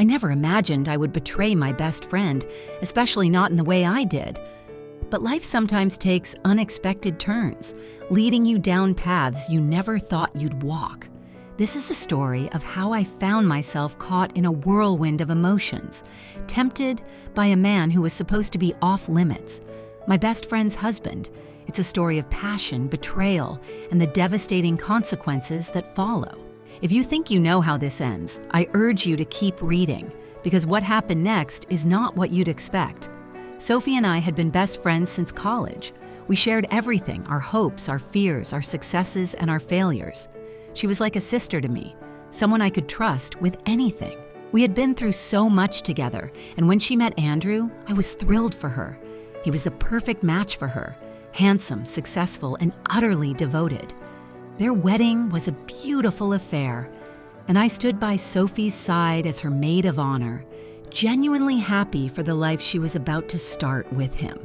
I never imagined I would betray my best friend, especially not in the way I did. But life sometimes takes unexpected turns, leading you down paths you never thought you'd walk. This is the story of how I found myself caught in a whirlwind of emotions, tempted by a man who was supposed to be off limits, my best friend's husband. It's a story of passion, betrayal, and the devastating consequences that follow. If you think you know how this ends, I urge you to keep reading, because what happened next is not what you'd expect. Sophie and I had been best friends since college. We shared everything, our hopes, our fears, our successes, and our failures. She was like a sister to me, someone I could trust with anything. We had been through so much together, and when she met Andrew, I was thrilled for her. He was the perfect match for her, handsome, successful, and utterly devoted. Their wedding was a beautiful affair, and I stood by Sophie's side as her maid of honor, genuinely happy for the life she was about to start with him.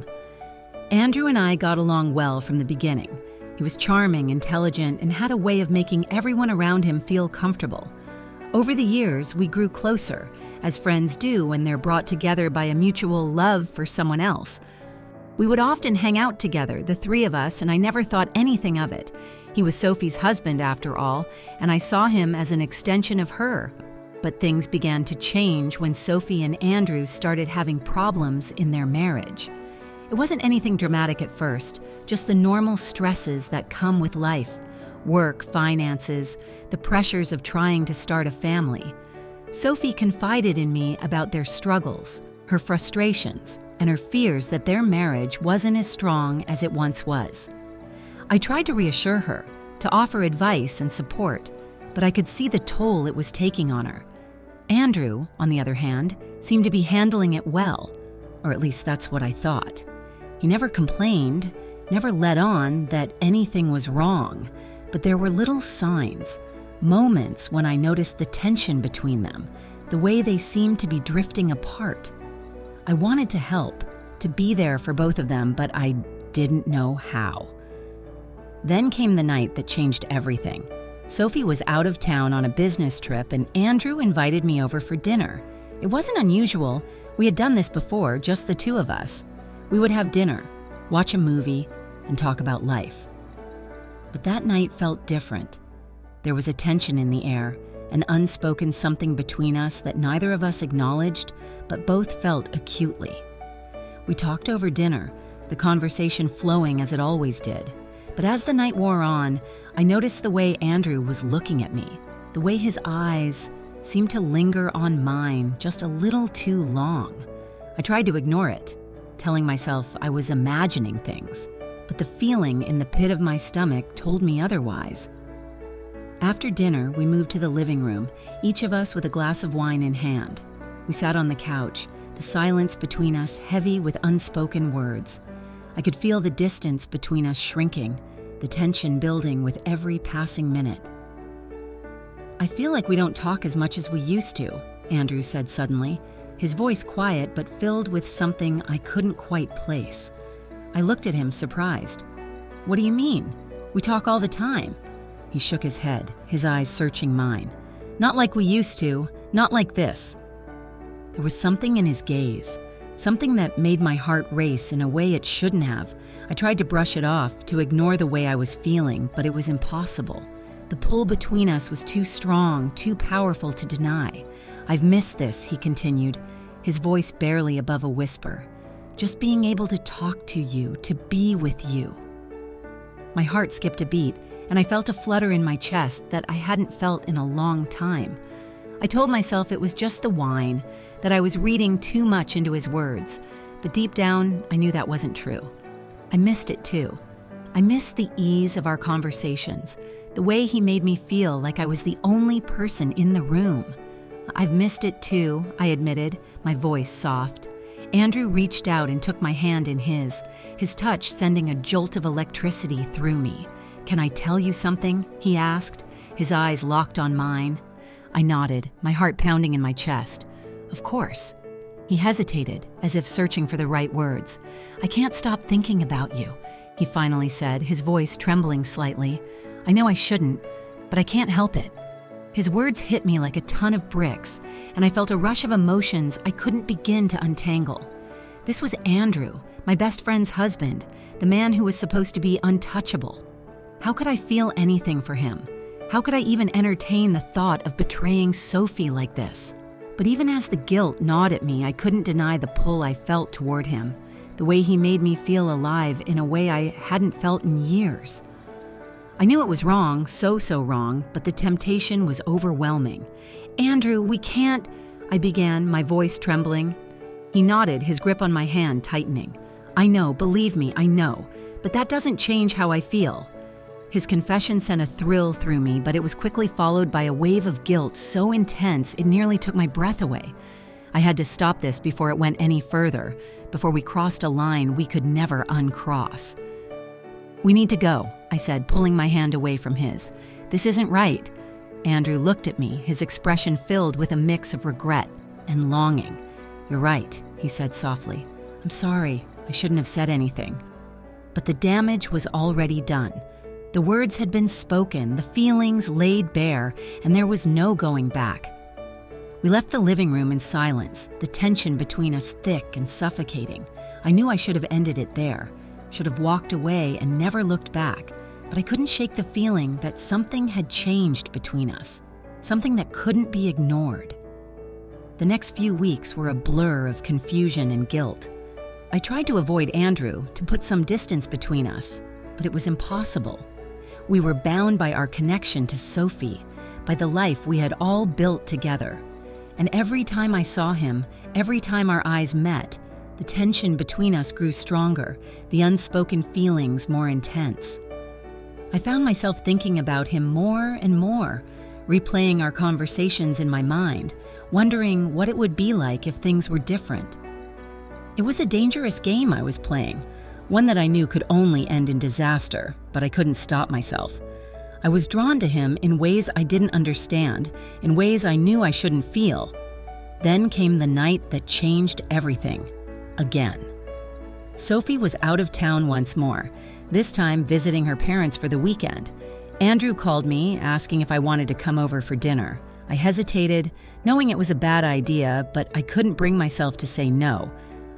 Andrew and I got along well from the beginning. He was charming, intelligent, and had a way of making everyone around him feel comfortable. Over the years, we grew closer, as friends do when they're brought together by a mutual love for someone else. We would often hang out together, the three of us, and I never thought anything of it. He was Sophie's husband, after all, and I saw him as an extension of her. But things began to change when Sophie and Andrew started having problems in their marriage. It wasn't anything dramatic at first, just the normal stresses that come with life: work, finances, the pressures of trying to start a family. Sophie confided in me about their struggles, her frustrations, and her fears that their marriage wasn't as strong as it once was. I tried to reassure her, to offer advice and support, but I could see the toll it was taking on her. Andrew, on the other hand, seemed to be handling it well, or at least that's what I thought. He never complained, never let on that anything was wrong, but there were little signs, moments when I noticed the tension between them, the way they seemed to be drifting apart. I wanted to help, to be there for both of them, but I didn't know how. Then came the night that changed everything. Sophie was out of town on a business trip, and Andrew invited me over for dinner. It wasn't unusual. We had done this before, just the two of us. We would have dinner, watch a movie, and talk about life. But that night felt different. There was a tension in the air, an unspoken something between us that neither of us acknowledged, but both felt acutely. We talked over dinner, the conversation flowing as it always did. But as the night wore on, I noticed the way Andrew was looking at me, the way his eyes seemed to linger on mine just a little too long. I tried to ignore it, telling myself I was imagining things, but the feeling in the pit of my stomach told me otherwise. After dinner, we moved to the living room, each of us with a glass of wine in hand. We sat on the couch, the silence between us heavy with unspoken words. I could feel the distance between us shrinking, the tension building with every passing minute. "I feel like we don't talk as much as we used to," Andrew said suddenly, his voice quiet but filled with something I couldn't quite place. I looked at him, surprised. "What do you mean? We talk all the time." He shook his head, his eyes searching mine. "Not like we used to, not like this." There was something in his gaze, something that made my heart race in a way it shouldn't have. I tried to brush it off, to ignore the way I was feeling, but it was impossible. The pull between us was too strong, too powerful to deny. "I've missed this," he continued, his voice barely above a whisper. "Just being able to talk to you, to be with you." My heart skipped a beat, and I felt a flutter in my chest that I hadn't felt in a long time. I told myself it was just the wine, that I was reading too much into his words, but deep down, I knew that wasn't true. I missed it too. I missed the ease of our conversations, the way he made me feel like I was the only person in the room. "I've missed it too," I admitted, my voice soft. Andrew reached out and took my hand in his touch sending a jolt of electricity through me. "Can I tell you something?" he asked, his eyes locked on mine. I nodded, my heart pounding in my chest. "Of course." He hesitated, as if searching for the right words. "I can't stop thinking about you," he finally said, his voice trembling slightly. "I know I shouldn't, but I can't help it." His words hit me like a ton of bricks, and I felt a rush of emotions I couldn't begin to untangle. This was Andrew, my best friend's husband, the man who was supposed to be untouchable. How could I feel anything for him? How could I even entertain the thought of betraying Sophie like this? But even as the guilt gnawed at me, I couldn't deny the pull I felt toward him, the way he made me feel alive in a way I hadn't felt in years. I knew it was wrong, so wrong, but the temptation was overwhelming. "Andrew, we can't," I began, my voice trembling. He nodded, his grip on my hand tightening. "I know, believe me, I know, but that doesn't change how I feel." His confession sent a thrill through me, but it was quickly followed by a wave of guilt so intense it nearly took my breath away. I had to stop this before it went any further, before we crossed a line we could never uncross. "We need to go," I said, pulling my hand away from his. "This isn't right." Andrew looked at me, his expression filled with a mix of regret and longing. "You're right," he said softly. "I'm sorry, I shouldn't have said anything." But the damage was already done. The words had been spoken, the feelings laid bare, and there was no going back. We left the living room in silence, the tension between us thick and suffocating. I knew I should have ended it there, should have walked away and never looked back, but I couldn't shake the feeling that something had changed between us, something that couldn't be ignored. The next few weeks were a blur of confusion and guilt. I tried to avoid Andrew, to put some distance between us, but it was impossible. We were bound by our connection to Sophie, by the life we had all built together. And every time I saw him, every time our eyes met, the tension between us grew stronger, the unspoken feelings more intense. I found myself thinking about him more and more, replaying our conversations in my mind, wondering what it would be like if things were different. It was a dangerous game I was playing, one that I knew could only end in disaster, but I couldn't stop myself. I was drawn to him in ways I didn't understand, in ways I knew I shouldn't feel. Then came the night that changed everything, again. Sophie was out of town once more, this time visiting her parents for the weekend. Andrew called me, asking if I wanted to come over for dinner. I hesitated, knowing it was a bad idea, but I couldn't bring myself to say no.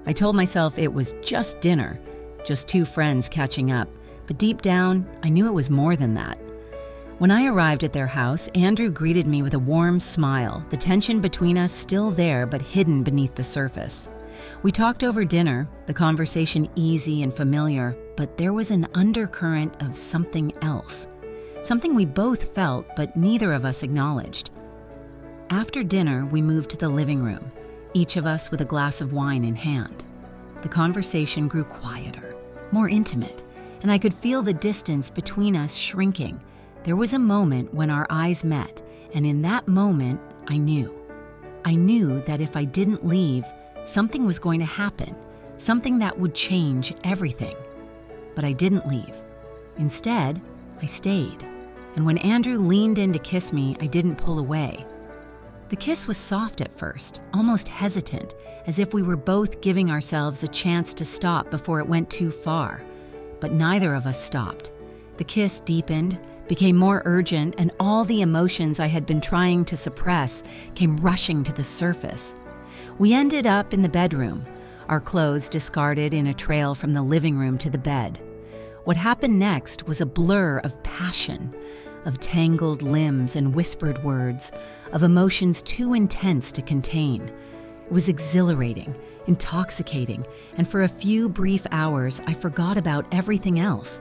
I told myself it was just dinner, just two friends catching up, but deep down, I knew it was more than that. When I arrived at their house, Andrew greeted me with a warm smile, the tension between us still there but hidden beneath the surface. We talked over dinner, the conversation easy and familiar, but there was an undercurrent of something else. Something we both felt, but neither of us acknowledged. After dinner, we moved to the living room, each of us with a glass of wine in hand. The conversation grew quieter, more intimate, and I could feel the distance between us shrinking. There was a moment when our eyes met, and in that moment, I knew. I knew that if I didn't leave, something was going to happen, something that would change everything. But I didn't leave. Instead, I stayed. And when Andrew leaned in to kiss me, I didn't pull away. The kiss was soft at first, almost hesitant, as if we were both giving ourselves a chance to stop before it went too far. But neither of us stopped. The kiss deepened, became more urgent, and all the emotions I had been trying to suppress came rushing to the surface. We ended up in the bedroom, our clothes discarded in a trail from the living room to the bed. What happened next was a blur of passion, of tangled limbs and whispered words, of emotions too intense to contain. It was exhilarating, intoxicating, and for a few brief hours, I forgot about everything else.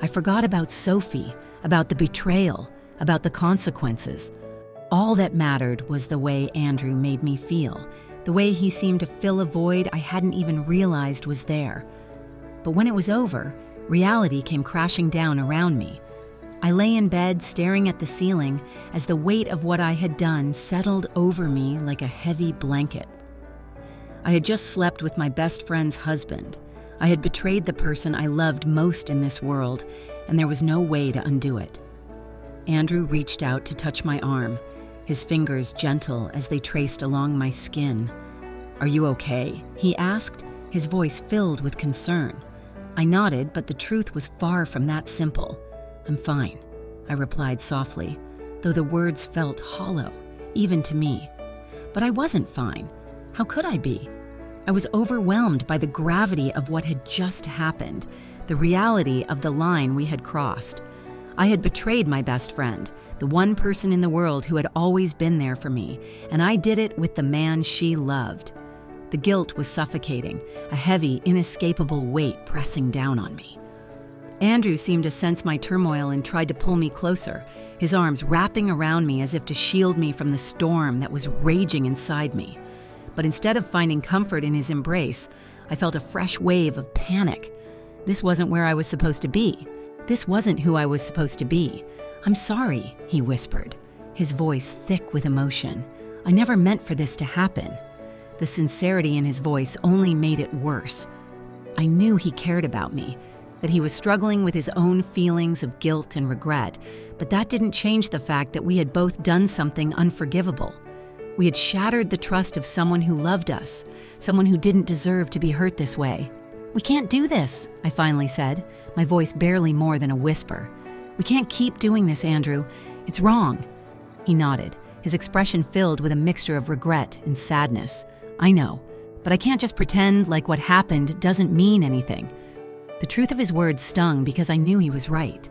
I forgot about Sophie, about the betrayal, about the consequences. All that mattered was the way Andrew made me feel, the way he seemed to fill a void I hadn't even realized was there. But when it was over, reality came crashing down around me. I lay in bed staring at the ceiling as the weight of what I had done settled over me like a heavy blanket. I had just slept with my best friend's husband. I had betrayed the person I loved most in this world, and there was no way to undo it. Andrew reached out to touch my arm, his fingers gentle as they traced along my skin. "Are you okay?" he asked, his voice filled with concern. I nodded, but the truth was far from that simple. "I'm fine," I replied softly. though the words felt hollow, even to me. But I wasn't fine. How could I be? I was overwhelmed by the gravity of what had just happened, the reality of the line we had crossed. I had betrayed my best friend, the one person in the world who had always been there for me, and I did it with the man she loved. The guilt was suffocating, a heavy, inescapable weight pressing down on me. Andrew seemed to sense my turmoil and tried to pull me closer, his arms wrapping around me as if to shield me from the storm that was raging inside me. But instead of finding comfort in his embrace, I felt a fresh wave of panic. This wasn't where I was supposed to be. This wasn't who I was supposed to be. "I'm sorry," he whispered, his voice thick with emotion. "I never meant for this to happen." The sincerity in his voice only made it worse. I knew he cared about me, that he was struggling with his own feelings of guilt and regret, but that didn't change the fact that we had both done something unforgivable. We had shattered the trust of someone who loved us, someone who didn't deserve to be hurt this way. "We can't do this," I finally said, my voice barely more than a whisper. "We can't keep doing this, Andrew. It's wrong." He nodded, his expression filled with a mixture of regret and sadness. "I know, but I can't just pretend like what happened doesn't mean anything." The truth of his words stung because I knew he was right.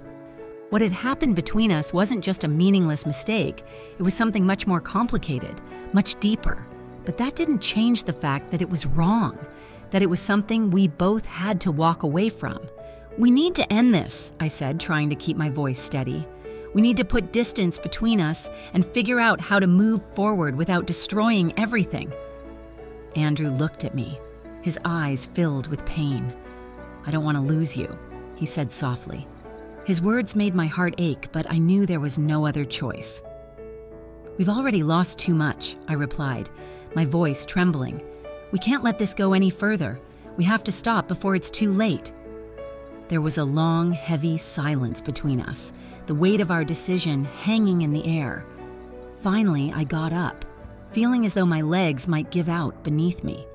What had happened between us wasn't just a meaningless mistake, it was something much more complicated, much deeper. But that didn't change the fact that it was wrong, that it was something we both had to walk away from. "We need to end this," I said, trying to keep my voice steady. "We need to put distance between us and figure out how to move forward without destroying everything." Andrew looked at me, his eyes filled with pain. "I don't want to lose you," he said softly. His words made my heart ache, but I knew there was no other choice. "We've already lost too much," I replied, my voice trembling. "We can't let this go any further. We have to stop before it's too late." There was a long, heavy silence between us, the weight of our decision hanging in the air. Finally, I got up, feeling as though my legs might give out beneath me.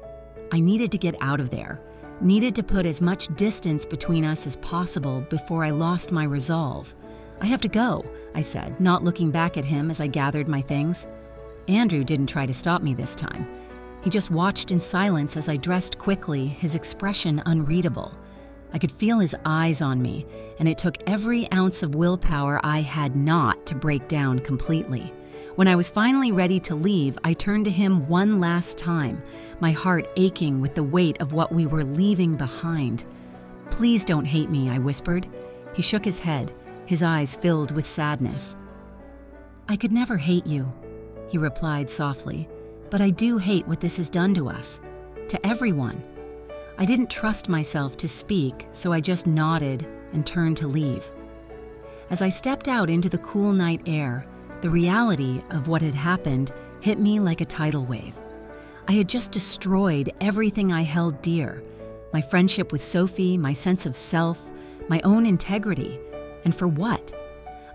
I needed to get out of there, needed to put as much distance between us as possible before I lost my resolve. "I have to go," I said, not looking back at him as I gathered my things. Andrew didn't try to stop me this time. He just watched in silence as I dressed quickly, his expression unreadable. I could feel his eyes on me, and it took every ounce of willpower I had not to break down completely. When I was finally ready to leave, I turned to him one last time, my heart aching with the weight of what we were leaving behind. "Please don't hate me," I whispered. He shook his head, his eyes filled with sadness. "I could never hate you," he replied softly, "but I do hate what this has done to us, to everyone." I didn't trust myself to speak, so I just nodded and turned to leave. As I stepped out into the cool night air, the reality of what had happened hit me like a tidal wave. I had just destroyed everything I held dear, my friendship with Sophie, my sense of self, my own integrity. And for what?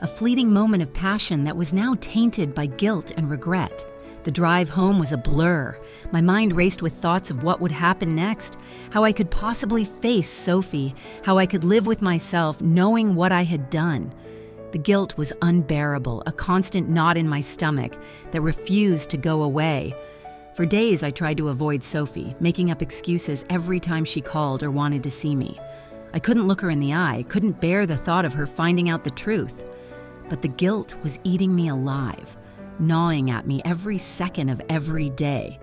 A fleeting moment of passion that was now tainted by guilt and regret. The drive home was a blur. My mind raced with thoughts of what would happen next, how I could possibly face Sophie, how I could live with myself knowing what I had done. The guilt was unbearable, a constant knot in my stomach that refused to go away. For days I tried to avoid Sophie, making up excuses every time she called or wanted to see me. I couldn't look her in the eye, couldn't bear the thought of her finding out the truth. But the guilt was eating me alive, gnawing at me every second of every day.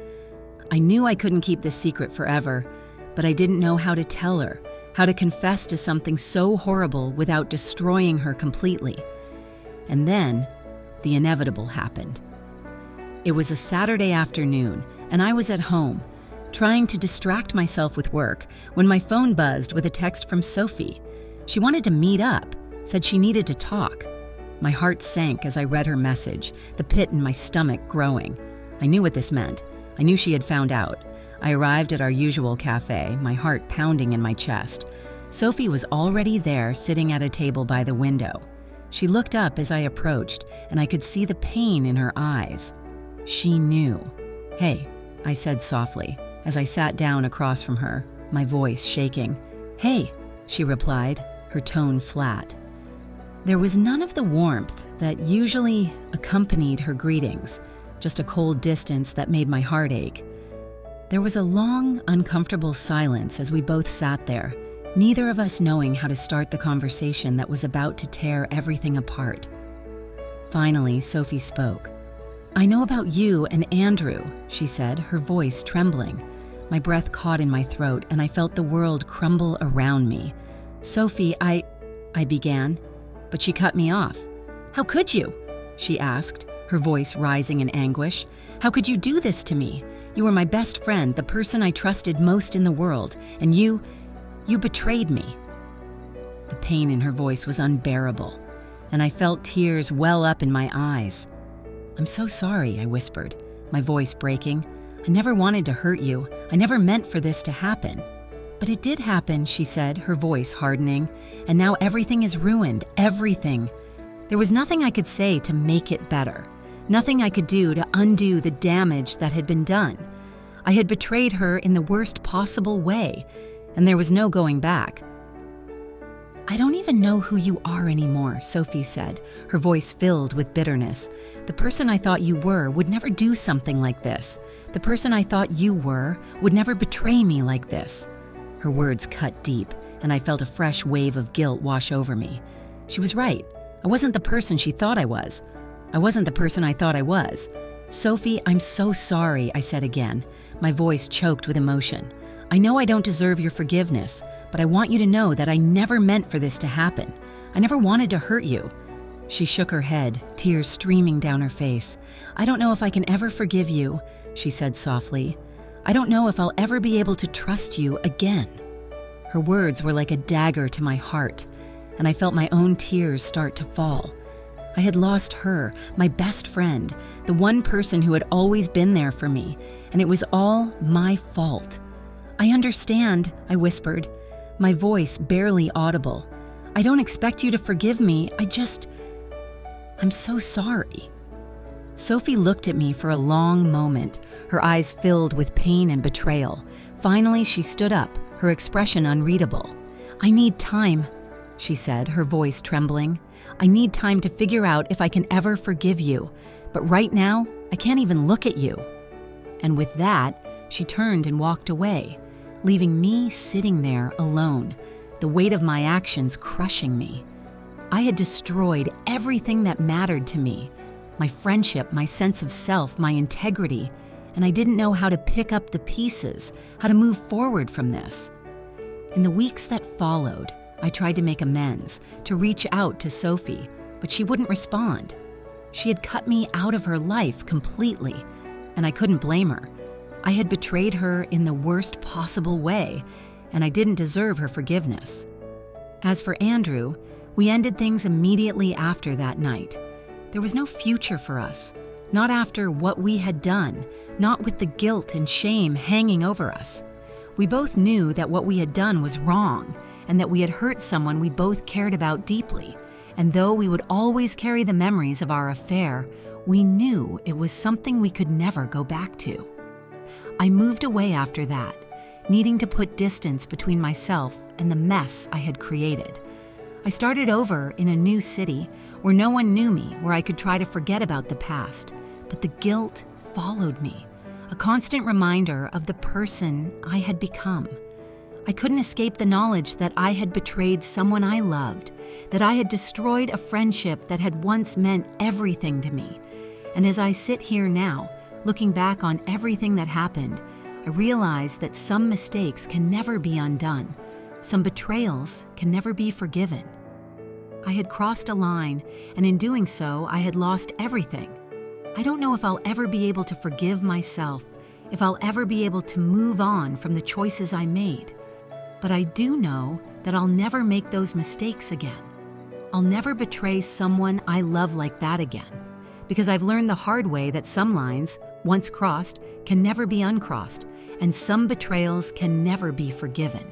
I knew I couldn't keep this secret forever, but I didn't know how to tell her, how to confess to something so horrible without destroying her completely. And then, the inevitable happened. It was a Saturday afternoon, and I was at home, trying to distract myself with work, when my phone buzzed with a text from Sophie. She wanted to meet up, said she needed to talk. My heart sank as I read her message, the pit in my stomach growing. I knew what this meant. I knew she had found out. I arrived at our usual cafe, my heart pounding in my chest. Sophie was already there, sitting at a table by the window. She looked up as I approached, and I could see the pain in her eyes. She knew. "Hey," I said softly, as I sat down across from her, my voice shaking. "Hey," she replied, her tone flat. There was none of the warmth that usually accompanied her greetings, just a cold distance that made my heart ache. There was a long, uncomfortable silence as we both sat there, neither of us knowing how to start the conversation that was about to tear everything apart. Finally, Sophie spoke. "I know about you and Andrew," she said, her voice trembling. My breath caught in my throat, and I felt the world crumble around me. "Sophie, I began, but she cut me off. "How could you?" she asked, her voice rising in anguish. "How could you do this to me? You were my best friend, the person I trusted most in the world, and you betrayed me." The pain in her voice was unbearable, and I felt tears well up in my eyes. "I'm so sorry," I whispered, my voice breaking. "I never wanted to hurt you. I never meant for this to happen." "But it did happen," she said, her voice hardening. "And now everything is ruined, everything. There was nothing I could say to make it better. Nothing I could do to undo the damage that had been done. I had betrayed her in the worst possible way, and there was no going back." "I don't even know who you are anymore," Sophie said, her voice filled with bitterness. "The person I thought you were would never do something like this. The person I thought you were would never betray me like this." Her words cut deep, and I felt a fresh wave of guilt wash over me. She was right. I wasn't the person she thought I was. I wasn't the person I thought I was. "Sophie, I'm so sorry," I said again, my voice choked with emotion. "I know I don't deserve your forgiveness, but I want you to know that I never meant for this to happen. I never wanted to hurt you." She shook her head, tears streaming down her face. "I don't know if I can ever forgive you," she said softly. "I don't know if I'll ever be able to trust you again." Her words were like a dagger to my heart, and I felt my own tears start to fall. I had lost her, my best friend, the one person who had always been there for me, and it was all my fault. "I understand," I whispered, my voice barely audible. "I don't expect you to forgive me. I'm so sorry." Sophie looked at me for a long moment, her eyes filled with pain and betrayal. Finally, she stood up, her expression unreadable. "I need time," she said, her voice trembling. "I need time to figure out if I can ever forgive you. But right now, I can't even look at you." And with that, she turned and walked away, leaving me sitting there alone, the weight of my actions crushing me. I had destroyed everything that mattered to me, my friendship, my sense of self, my integrity, and I didn't know how to pick up the pieces, how to move forward from this. In the weeks that followed, I tried to make amends, to reach out to Sophie, but she wouldn't respond. She had cut me out of her life completely, and I couldn't blame her. I had betrayed her in the worst possible way, and I didn't deserve her forgiveness. As for Andrew, we ended things immediately after that night. There was no future for us, not after what we had done, not with the guilt and shame hanging over us. We both knew that what we had done was wrong, and that we had hurt someone we both cared about deeply, and though we would always carry the memories of our affair, we knew it was something we could never go back to. I moved away after that, needing to put distance between myself and the mess I had created. I started over in a new city where no one knew me, where I could try to forget about the past, but the guilt followed me, a constant reminder of the person I had become. I couldn't escape the knowledge that I had betrayed someone I loved, that I had destroyed a friendship that had once meant everything to me. And as I sit here now, looking back on everything that happened, I realize that some mistakes can never be undone. Some betrayals can never be forgiven. I had crossed a line, and in doing so, I had lost everything. I don't know if I'll ever be able to forgive myself, if I'll ever be able to move on from the choices I made. But I do know that I'll never make those mistakes again. I'll never betray someone I love like that again, because I've learned the hard way that some lines, once crossed, can never be uncrossed, and some betrayals can never be forgiven.